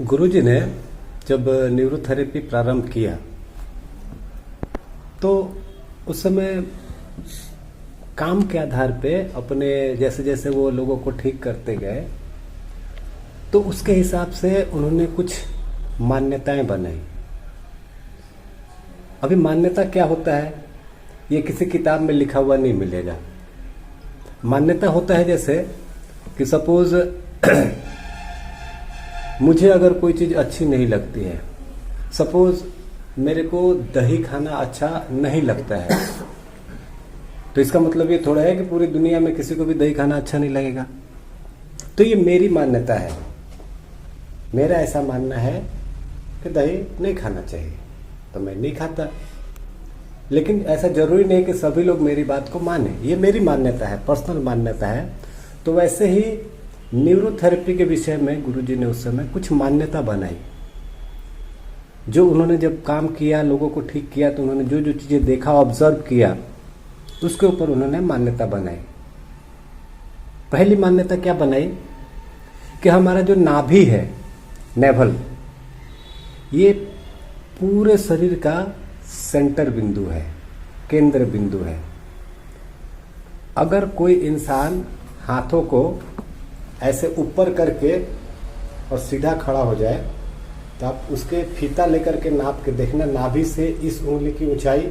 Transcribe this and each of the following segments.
गुरुजी ने जब न्यूरोथेरेपी प्रारंभ किया तो उस समय काम के आधार पे अपने जैसे जैसे वो लोगों को ठीक करते गए तो उसके हिसाब से उन्होंने कुछ मान्यताएं बनाई। अभी मान्यता क्या होता है ये किसी किताब में लिखा हुआ नहीं मिलेगा। मान्यता होता है जैसे कि सपोज मुझे अगर कोई चीज़ अच्छी नहीं लगती है, सपोज मेरे को दही खाना अच्छा नहीं लगता है, तो इसका मतलब ये थोड़ा है कि पूरी दुनिया में किसी को भी दही खाना अच्छा नहीं लगेगा। तो ये मेरी मान्यता है, मेरा ऐसा मानना है कि दही नहीं खाना चाहिए तो मैं नहीं खाता। लेकिन ऐसा जरूरी नहीं कि सभी लोग मेरी बात को माने, ये मेरी मान्यता है, पर्सनल मान्यता है। तो वैसे ही न्यूरोथेरेपी के विषय में गुरुजी ने उस समय कुछ मान्यता बनाई। जो उन्होंने जब काम किया, लोगों को ठीक किया, तो उन्होंने जो जो चीजें देखा, ऑब्जर्व किया, उसके ऊपर उन्होंने मान्यता बनाई। पहली मान्यता क्या बनाई कि हमारा जो नाभि है, नेवल, ये पूरे शरीर का सेंटर बिंदु है, केंद्र बिंदु है। अगर कोई इंसान हाथों को ऐसे ऊपर करके और सीधा खड़ा हो जाए तो आप उसके फीता लेकर के नाप के देखना, नाभि से इस उंगली की ऊंचाई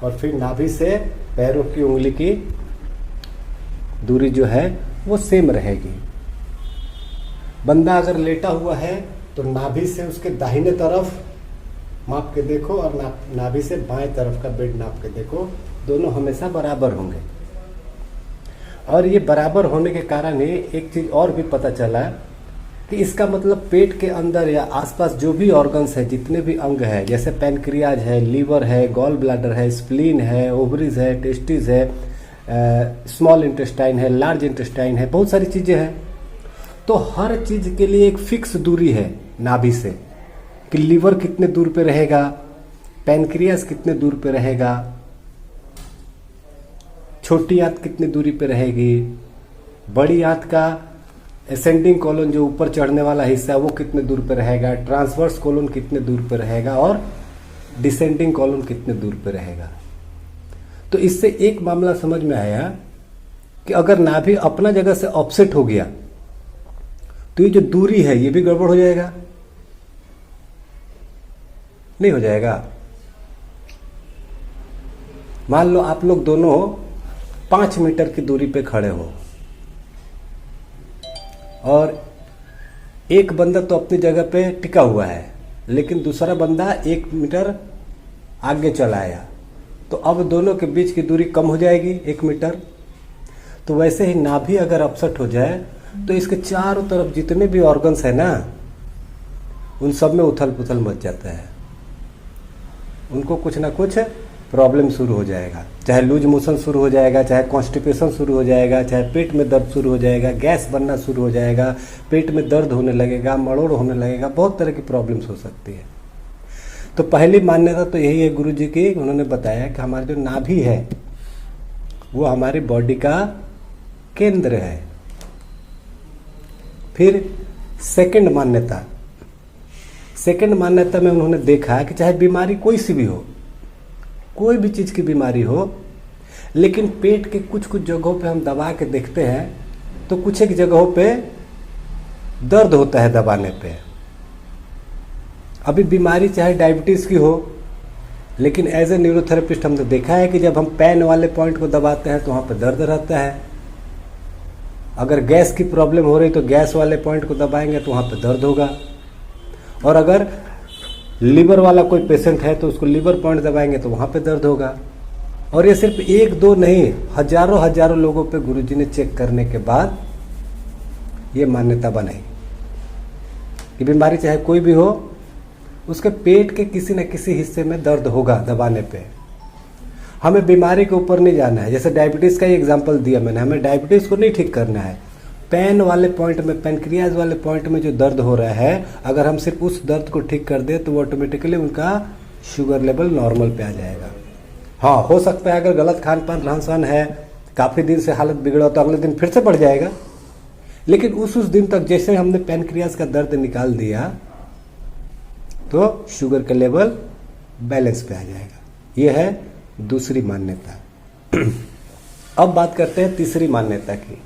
और फिर नाभि से पैरों की उंगली की दूरी जो है वो सेम रहेगी। बंदा अगर लेटा हुआ है तो नाभि से उसके दाहिने तरफ माप के देखो और नाभि से बाएं तरफ का बेड नाप के देखो, दोनों हमेशा बराबर होंगे। और ये बराबर होने के कारण ही एक चीज और भी पता चला कि इसका मतलब पेट के अंदर या आसपास जो भी ऑर्गन्स है, जितने भी अंग है, जैसे पैनक्रियाज है, लीवर है, गॉल ब्लैडर है, स्प्लीन है, ओवरीज है, टेस्टिस है, स्मॉल इंटेस्टाइन है, लार्ज इंटेस्टाइन है, बहुत सारी चीजें हैं। तो हर चीज के लिए एक फिक्स दूरी है नाभि से कि लीवर कितने दूर पे रहेगा, पैनक्रियाज कितने दूर पे रहेगा, छोटी आंत कितनी दूरी पे रहेगी, बड़ी आंत का असेंडिंग कॉलन जो ऊपर चढ़ने वाला हिस्सा है वो कितने दूर पे रहेगा, ट्रांसवर्स कॉलन कितने दूर पे रहेगा और डिसेंडिंग कॉलन कितने दूर पे रहेगा। तो इससे एक मामला समझ में आया कि अगर नाभि अपना जगह से ऑफसेट हो गया तो ये जो दूरी है ये भी गड़बड़ हो जाएगा, नहीं हो जाएगा। मान लो आप लोग दोनों 5 मीटर की दूरी पे खड़े हो और एक बंदा तो अपनी जगह पे टिका हुआ है लेकिन दूसरा बंदा 1 मीटर आगे चला आया, तो अब दोनों के बीच की दूरी कम हो जाएगी 1 मीटर। तो वैसे ही नाभि अगर अपसेट हो जाए तो इसके चारों तरफ जितने भी ऑर्गन्स है ना, उन सब में उथल पुथल मच जाता है, उनको कुछ ना कुछ प्रॉब्लम शुरू हो जाएगा। चाहे लूज मोशन शुरू हो जाएगा, चाहे कॉन्स्टिपेशन शुरू हो जाएगा, चाहे पेट में दर्द शुरू हो जाएगा, गैस बनना शुरू हो जाएगा, पेट में दर्द होने लगेगा, मरोड़ होने लगेगा, बहुत तरह की प्रॉब्लम्स हो सकती है। तो पहली मान्यता तो यही है गुरुजी की, उन्होंने बताया कि हमारा जो नाभि है वो हमारी बॉडी का केंद्र है। फिर सेकंड मान्यता में उन्होंने देखा कि चाहे बीमारी कोई सी भी हो, कोई भी चीज की बीमारी हो, लेकिन पेट के कुछ कुछ जगहों पे हम दबा के देखते हैं तो कुछ एक जगहों पे दर्द होता है दबाने पे। अभी बीमारी चाहे डायबिटीज की हो, लेकिन एज ए न्यूरोथेरेपिस्ट हमने देखा है कि जब हम पेन वाले पॉइंट को दबाते हैं तो वहां पे दर्द रहता है। अगर गैस की प्रॉब्लम हो रही तो गैस वाले पॉइंट को दबाएंगे तो वहां पे दर्द होगा। और अगर लीवर वाला कोई पेशेंट है तो उसको लीवर पॉइंट दबाएंगे तो वहां पे दर्द होगा। और ये सिर्फ 1-2 नहीं, हजारों लोगों पे गुरुजी ने चेक करने के बाद ये मान्यता बनाई कि बीमारी चाहे कोई भी हो, उसके पेट के किसी न किसी हिस्से में दर्द होगा दबाने पे। हमें बीमारी के ऊपर नहीं जाना है। जैसे डायबिटीज का ही एग्जांपल दिया मैंने, हमें डायबिटीज को नहीं ठीक करना है, पेन वाले पॉइंट में, पैनक्रियाज वाले पॉइंट में जो दर्द हो रहा है, अगर हम सिर्फ उस दर्द को ठीक कर दे तो वो ऑटोमेटिकली उनका शुगर लेवल नॉर्मल पे आ जाएगा। हाँ, हो सकता है अगर गलत खान पान रहन सहन है, काफी दिन से हालत बिगड़ा तो अगले दिन फिर से बढ़ जाएगा, लेकिन उस दिन तक जैसे हमने पैनक्रियाज का दर्द निकाल दिया तो शुगर का लेवल बैलेंस पे आ जाएगा। यह है दूसरी मान्यता। अब बात करते हैं तीसरी मान्यता की।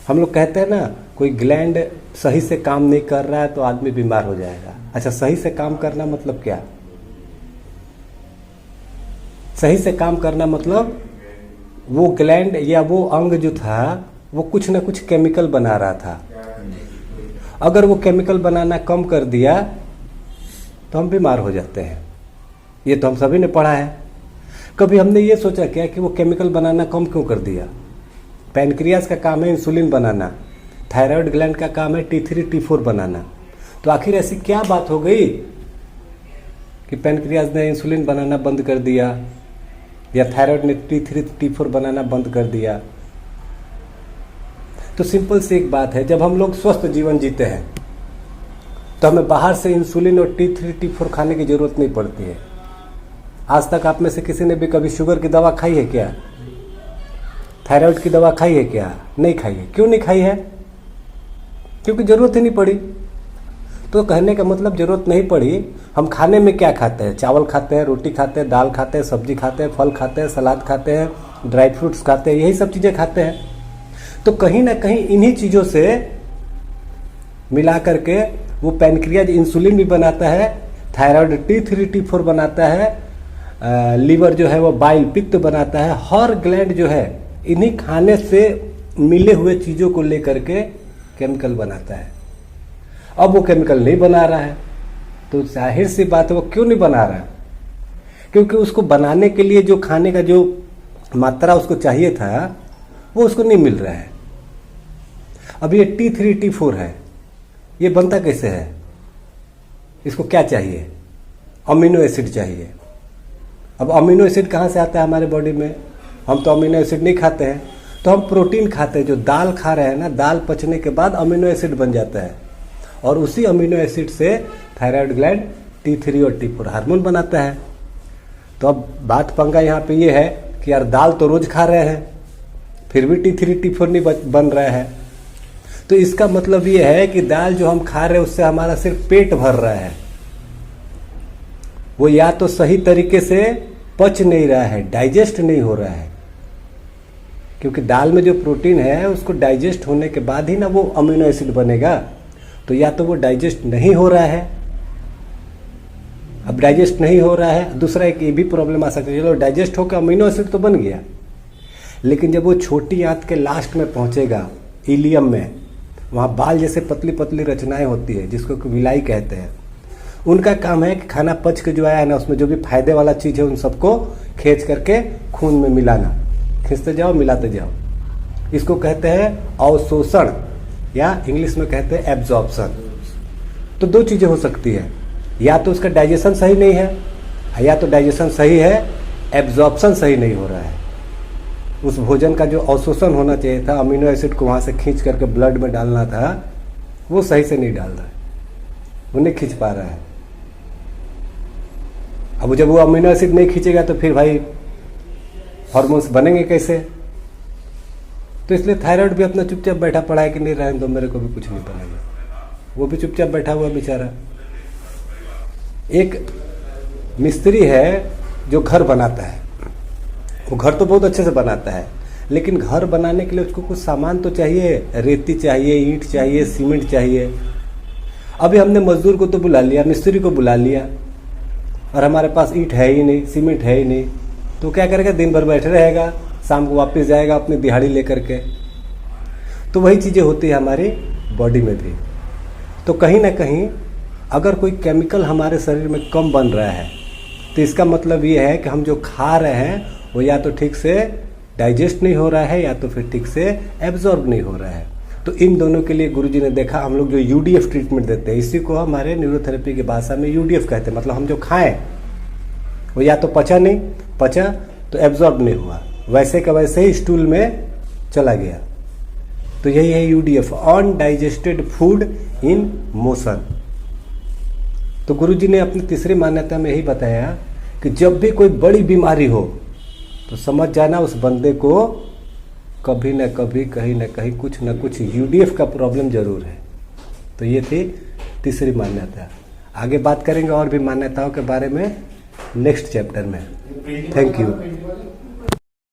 हम लोग कहते हैं ना, कोई ग्लैंड सही से काम नहीं कर रहा है तो आदमी बीमार हो जाएगा। अच्छा, सही से काम करना मतलब क्या? सही से काम करना मतलब वो ग्लैंड या वो अंग जो था वो कुछ ना कुछ केमिकल बना रहा था। अगर वो केमिकल बनाना कम कर दिया तो हम बीमार हो जाते हैं। ये तो हम सभी ने पढ़ा है। कभी हमने ये सोचा क्या कि वो केमिकल बनाना कम क्यों कर दिया? पैनक्रियाज का काम है इंसुलिन बनाना, थायराइड ग्लैंड का काम है T3 T4 बनाना। तो आखिर ऐसी क्या बात हो गई कि पैनक्रियाज ने इंसुलिन बनाना बंद कर दिया या थायराइड ने T3 T4 बनाना बंद कर दिया? तो सिंपल सी एक बात है, जब हम लोग स्वस्थ जीवन जीते हैं तो हमें बाहर से इंसुलिन और T3 T4 खाने की जरूरत नहीं पड़ती है। आज तक आप में से किसी ने भी कभी शुगर की दवा खाई है क्या? थायराइड की दवा खाई है क्या? नहीं खाई है। क्यों नहीं खाई है? क्योंकि जरूरत ही नहीं पड़ी। तो कहने का मतलब जरूरत नहीं पड़ी। हम खाने में क्या खाते हैं? चावल खाते हैं, रोटी खाते हैं, दाल खाते हैं, सब्जी खाते हैं, फल खाते हैं, सलाद खाते हैं, ड्राई फ्रूट्स खाते हैं, यही सब चीजें खाते हैं। तो कहीं ना कहीं इन्हीं चीजों से मिला करके वो पैनक्रियाज इंसुलिन भी बनाता है, थायराइड T3 T4 बनाता है, लीवर जो है वो बाइल पित्त बनाता है। हर ग्लैंड जो है इन्हीं खाने से मिले हुए चीजों को लेकर के केमिकल बनाता है। अब वो केमिकल नहीं बना रहा है तो जाहिर सी बात है वो क्यों नहीं बना रहा है? क्योंकि उसको बनाने के लिए जो खाने का जो मात्रा उसको चाहिए था वो उसको नहीं मिल रहा है। अब ये T3 T4 है, ये बनता कैसे है? इसको क्या चाहिए? अमीनो एसिड चाहिए। अब अमीनो एसिड कहाँ से आता है हमारे बॉडी में? हम तो अमीनो एसिड नहीं खाते हैं, तो हम प्रोटीन खाते हैं। जो दाल खा रहे हैं ना, दाल पचने के बाद अमीनो एसिड बन जाता है और उसी अमीनो एसिड से थायराइड ग्लैंड T3 और T4 हार्मोन बनाता है। तो अब बात पंगा यहाँ पे ये है कि यार दाल तो रोज खा रहे हैं फिर भी T3 T4 नहीं बन रहा है। तो इसका मतलब ये है कि दाल जो हम खा रहे हैं उससे हमारा सिर्फ पेट भर रहा है, वो या तो सही तरीके से पच नहीं रहा है, डाइजेस्ट नहीं हो रहा है। क्योंकि दाल में जो प्रोटीन है उसको डाइजेस्ट होने के बाद ही ना वो अमीनो एसिड बनेगा। तो या तो वो डाइजेस्ट नहीं हो रहा है। अब डाइजेस्ट नहीं हो रहा है, दूसरा एक ये भी प्रॉब्लम आ सकती है। चलो डाइजेस्ट होकर अमीनो एसिड तो बन गया, लेकिन जब वो छोटी आंत के लास्ट में पहुंचेगा इलियम में, वहाँ बाल जैसे पतली पतली रचनाएं होती है जिसको विलाई कहते हैं। उनका काम है कि खाना पच के जो आया है ना उसमें जो भी फायदे वाला चीज़ है उन सबको खींच करके खून में मिलाना, खींचते जाओ मिलाते जाओ। इसको कहते हैं अवशोषण या इंग्लिश में कहते हैं एब्जॉर्प्शन। तो दो चीज़ें हो सकती है, या तो उसका डाइजेशन सही नहीं है या तो डाइजेशन सही है, एब्जॉर्प्शन सही नहीं हो रहा है। उस भोजन का जो अवशोषण होना चाहिए था, अमीनो एसिड को वहाँ से खींच करके ब्लड में डालना था, वो सही से नहीं डाल रहा है, वो नहीं खींच पा रहा है। अब जब वो अमीनो एसिड नहीं खींचेगा तो फिर भाई हार्मोन्स बनेंगे कैसे? तो इसलिए थायराइड भी अपना चुपचाप बैठा पड़ा है कि नहीं रहने दो, मेरे को भी कुछ नहीं बनेगा। वो भी चुपचाप बैठा हुआ बेचारा। एक मिस्त्री है जो घर बनाता है, वो घर तो बहुत अच्छे से बनाता है, लेकिन घर बनाने के लिए उसको कुछ सामान तो चाहिए, रेती चाहिए, ईंट चाहिए, सीमेंट चाहिए। अभी हमने मजदूर को तो बुला लिया, मिस्त्री को बुला लिया, और हमारे पास ईंट है ही नहीं, सीमेंट है ही नहीं, तो क्या करेगा? दिन भर बैठे रहेगा, शाम को वापस जाएगा अपनी दिहाड़ी लेकर के। तो वही चीज़ें होती है हमारी बॉडी में भी। तो कहीं ना कहीं अगर कोई केमिकल हमारे शरीर में कम बन रहा है तो इसका मतलब ये है कि हम जो खा रहे हैं वो या तो ठीक से डाइजेस्ट नहीं हो रहा है या तो फिर ठीक से एब्जॉर्ब नहीं हो रहा है। तो इन दोनों के लिए गुरुजी ने देखा, हम लोग जो यूडीएफ ट्रीटमेंट देते हैं, इसी को हमारे न्यूरोथेरेपी की भाषा में यूडीएफ कहते हैं। मतलब हम जो खाएं वो या तो पचा तो एब्जॉर्ब नहीं हुआ, वैसे का वैसे ही स्टूल में चला गया। तो यही है UDF, undigested food in motion. तो गुरुजी ने अपनी तीसरी मान्यता में यही बताया कि जब भी कोई बड़ी बीमारी हो तो समझ जाना उस बंदे को कभी न कभी कहीं न कहीं कुछ न कुछ यूडीएफ का प्रॉब्लम जरूर है। तो ये थी तीसरी मान्यता। आगे बात करेंगे और भी मान्यताओं के बारे में नेक्स्ट चैप्टर में। Thank you.